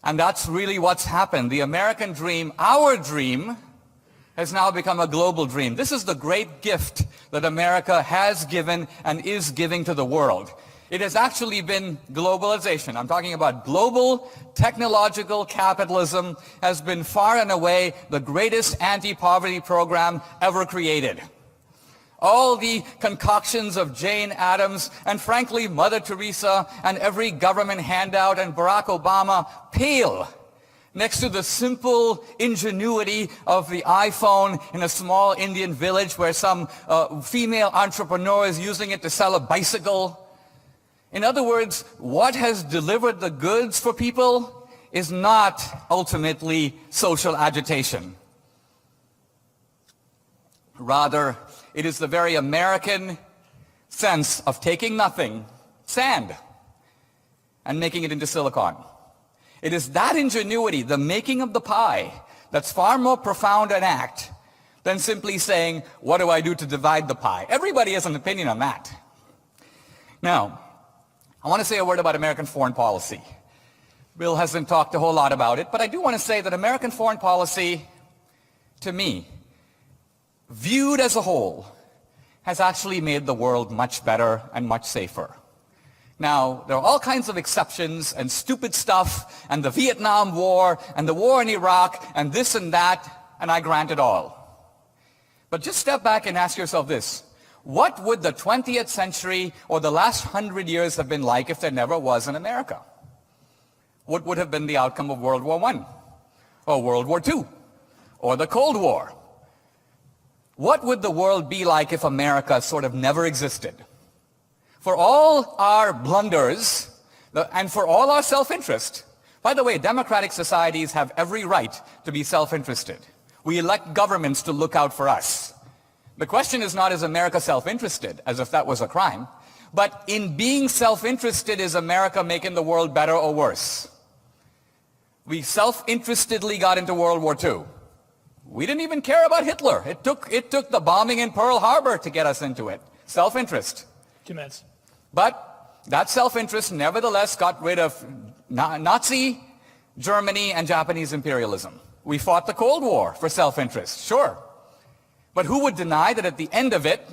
And that's really what's happened. The American dream, our dream, has now become a global dream. This is the great gift that America has given and is giving to the world. It has actually been globalization. I'm talking about global technological capitalism has been far and away the greatest anti-poverty program ever created. All the concoctions of Jane Addams and frankly Mother Teresa and every government handout and Barack Obama pale next to the simple ingenuity of the iPhone in a small Indian village where some female entrepreneur is using it to sell a bicycle. In other words, what has delivered the goods for people is not ultimately social agitation. Rather, it is the very American sense of taking nothing, sand, and making it into silicon. It is that ingenuity, the making of the pie, that's far more profound an act than simply saying, what do I do to divide the pie? Everybody has an opinion on that. Now, I want to say a word about American foreign policy. Bill hasn't talked a whole lot about it, but I do want to say that American foreign policy, to me, viewed as a whole, has actually made the world much better and much safer. Now, there are all kinds of exceptions and stupid stuff and the Vietnam War and the war in Iraq and this and that, and I grant it all. But just step back and ask yourself this. What would the 20th century or the last 100 years have been like if there never was an America? What would have been the outcome of World War I or World War II or the Cold War? What would the world be like if America sort of never existed? For all our blunders and for all our self-interest, by the way, democratic societies have every right to be self-interested. We elect governments to look out for us. The question is not, is America self-interested, as if that was a crime, but in being self-interested, is America making the world better or worse? We self-interestedly got into World War II. We didn't even care about Hitler. It took the bombing in Pearl Harbor to get us into it. Self-interest. Commence. But that self-interest nevertheless got rid of Nazi Germany and Japanese imperialism. We fought the Cold War for self-interest, sure. But who would deny that at the end of it,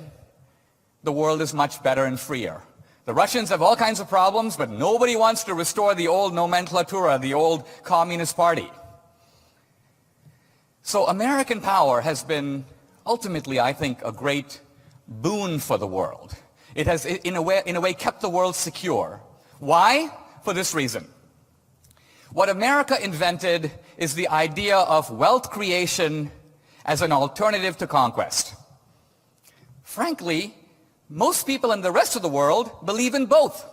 the world is much better and freer? The Russians have all kinds of problems, but nobody wants to restore the old nomenclatura, the old Communist Party. So American power has been ultimately, I think, a great boon for the world. It has, in a way, kept the world secure. Why? For this reason. What America invented is the idea of wealth creation as an alternative to conquest. Frankly, most people in the rest of the world believe in both.